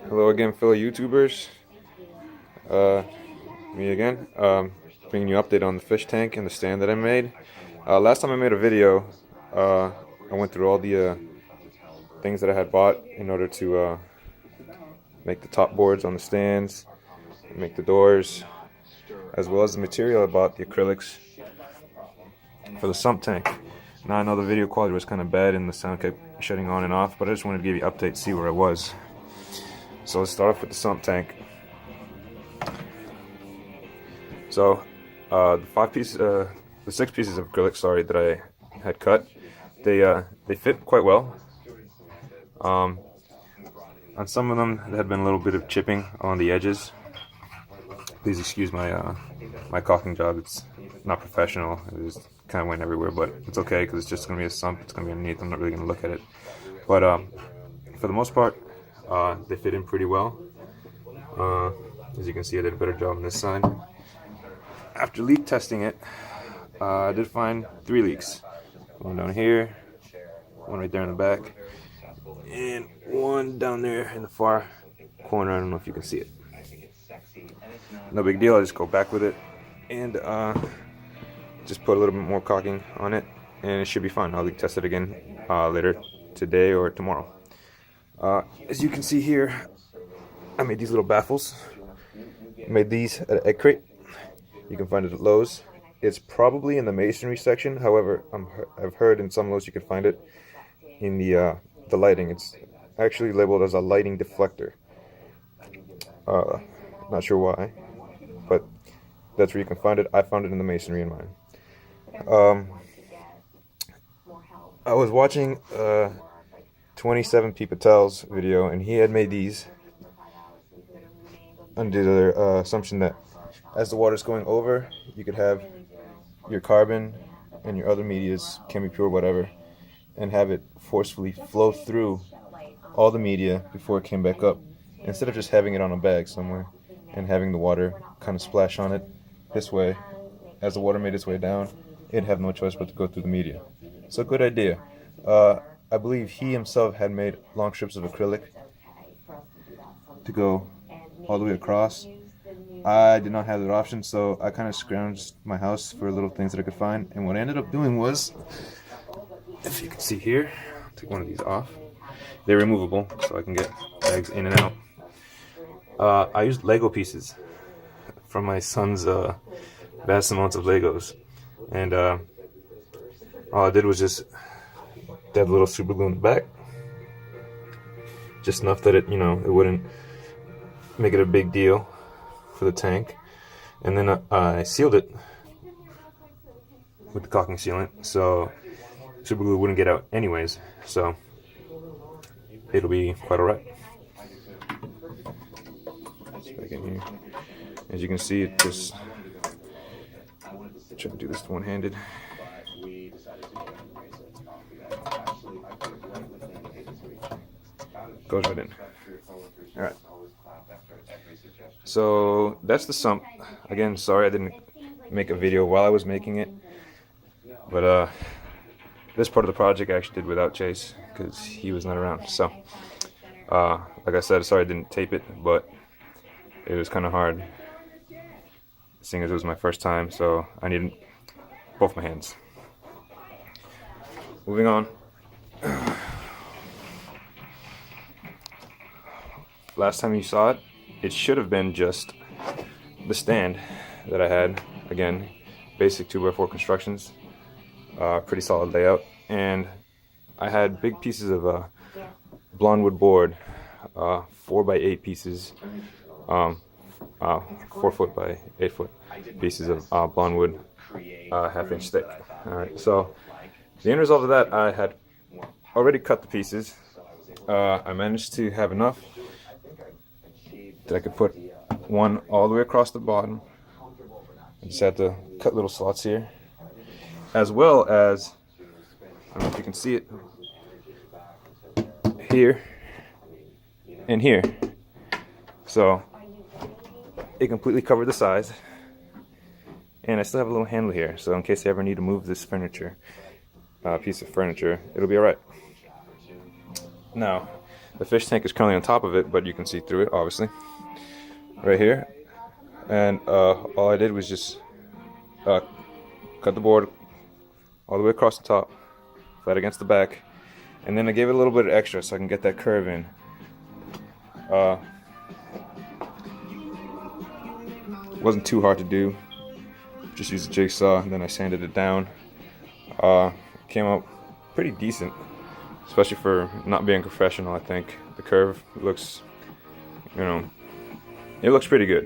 Hello again, fellow YouTubers. Me again. Bringing you an update on the fish tank and the stand that I made. Last time I made a video, I went through all the things that I had bought in order to make the top boards on the stands, make the doors, as well as the material I bought, the acrylics, for the sump tank. Now I know the video quality was kind of bad and the sound kept shutting on and off, but I just wanted to give you an update, see where I was. So let's start off with the sump tank. So the 6 pieces of acrylic, sorry, that I had cut, they fit quite well. On some of them, there had been a little bit of chipping on the edges. Please excuse my my caulking job. It's not professional. It just kind of went everywhere, but it's okay because it's just going to be a sump. It's going to be underneath. I'm not really going to look at it. But for the most part, they fit in pretty well. As you can see, I did a better job on this side. After leak testing it, I did find 3 leaks. One down here, one right there in the back, and one down there in the far corner. I don't know if you can see it. No big deal. I just go back with it and just put a little bit more caulking on it, and it should be fine. I'll leak test it again later today or tomorrow. As you can see here, I made these little baffles. I made these at Egg Crate. You can find it at Lowe's. It's probably in the masonry section. However, I've heard in some Lowe's you can find it in the lighting. It's actually labeled as a lighting deflector. Not sure why, but that's where you can find it. I found it in the masonry in mine. I was watching 27 P. Patel's video, and he had made these under the assumption that as the water's going over, you could have your carbon and your other medias, can be pure, whatever, and have it forcefully flow through all the media before it came back up, instead of just having it on a bag somewhere and having the water kind of splash on it this way. As the water made its way down, it'd have no choice but to go through the media. So good idea. I believe he himself had made long strips of acrylic to go all the way across. I did not have that option, so I kind of scrounged my house for little things that I could find, and what I ended up doing was, if you can see here, I'll take one of these off. They're removable, so I can get bags in and out. I used Lego pieces from my son's vast amounts of Legos, and all I did was just dab a little super glue in the back, just enough that it wouldn't make it a big deal for the tank, and then I sealed it with the caulking sealant, so super glue wouldn't get out anyways, so it'll be quite alright. Back in here, as you can see, it just try to do this one-handed. Goes right in. All right. So that's the sump. Again, sorry I didn't make a video while I was making it, but this part of the project I actually did without Chase because he was not around. So like I said, sorry I didn't tape it, but it was kind of hard seeing as it was my first time, so I needed both my hands. Moving on. Last time you saw it, it should have been just the stand that I had. Again, basic 2x4 constructions, pretty solid layout, and I had big pieces of blonde wood board, 4x8 pieces, 4 foot by 8 foot pieces of blonde wood, half-inch thick. All right, so the end result of that, I had already cut the pieces. I managed to have enough that I could put one all the way across the bottom. I just had to cut little slots here, as well as, I don't know if you can see it, here and here. So it completely covered the sides, and I still have a little handle here, so in case I ever need to move this furniture, piece of furniture, it'll be alright. Now, The fish tank is currently on top of it, but you can see through it, obviously, right here. And all I did was just cut the board all the way across the top, flat against the back, and then I gave it a little bit of extra so I can get that curve in. It wasn't too hard to do. Just used a jigsaw, and then I sanded it down. Came out pretty decent, especially for not being professional. I think the curve looks, you know, it looks pretty good.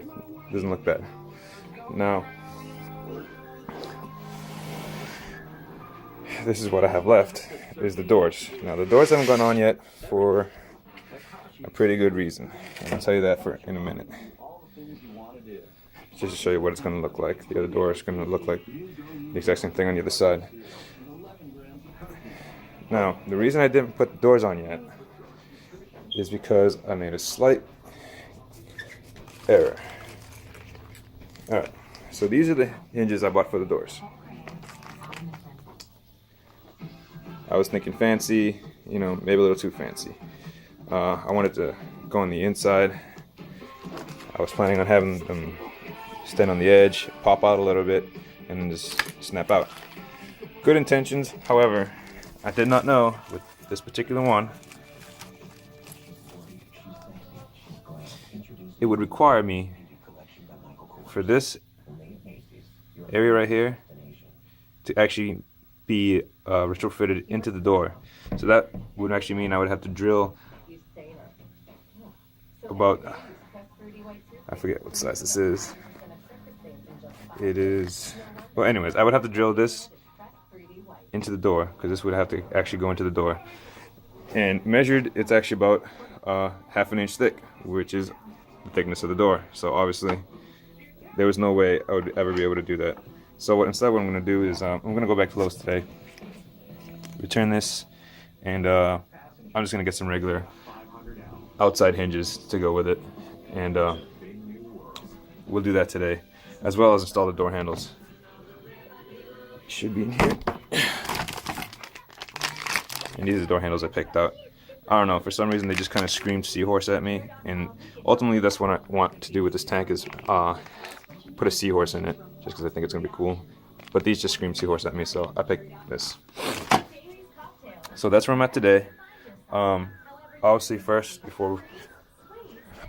It doesn't look bad. Now, this is what I have left, is the doors. Now, the doors haven't gone on yet for a pretty good reason. And I'll tell you that in a minute. Just to show you what it's going to look like. The other door is going to look like the exact same thing on the other side. Now, the reason I didn't put the doors on yet is because I made a slight error. Alright, so these are the hinges I bought for the doors. I was thinking fancy, you know, maybe a little too fancy. I wanted to go on the inside. I was planning on having them stand on the edge, pop out a little bit, and then just snap out. Good intentions, however, I did not know with this particular one, it would require me for this area right here to actually be retrofitted into the door. So that would actually mean I would have to drill about, I forget what size this is. It is, well anyways, I would have to drill this into the door, because this would have to actually go into the door. And measured, it's actually about half an inch thick, which is the thickness of the door. So obviously, there was no way I would ever be able to do that. So instead what I'm going to do is, I'm going to go back to Lowe's today, return this, and I'm just going to get some regular outside hinges to go with it. And we'll do that today, as well as install the door handles. Should be in here. And these are the door handles I picked out. I don't know, for some reason they just kind of screamed seahorse at me, and ultimately that's what I want to do with this tank, is put a seahorse in it, just because I think it's going to be cool. But these just scream seahorse at me, so I picked this. So that's where I'm at today. Obviously first, before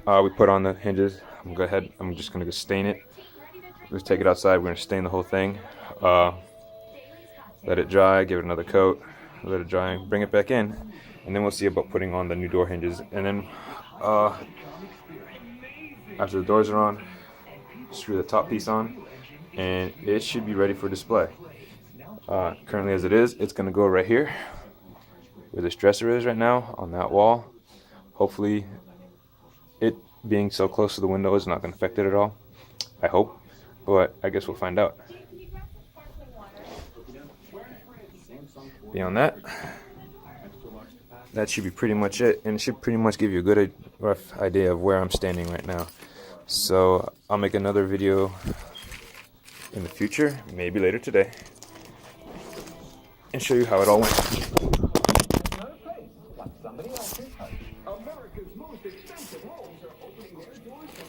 we put on the hinges, I'm just going to go stain it. Let's take it outside, we're going to stain the whole thing. Let it dry, give it another coat, let it dry, bring it back in, and then we'll see about putting on the new door hinges. And then after the doors are on, screw the top piece on, and it should be ready for display. Currently as it is, it's going to go right here where this dresser is right now, on that wall. Hopefully it being so close to the window is not going to affect it at all. I hope, but I guess we'll find out. Beyond that, that should be pretty much it, and it should pretty much give you a good rough idea of where I'm standing right now. So I'll make another video in the future, maybe later today, and show you how it all went. America's most expensive homes are opening their doors to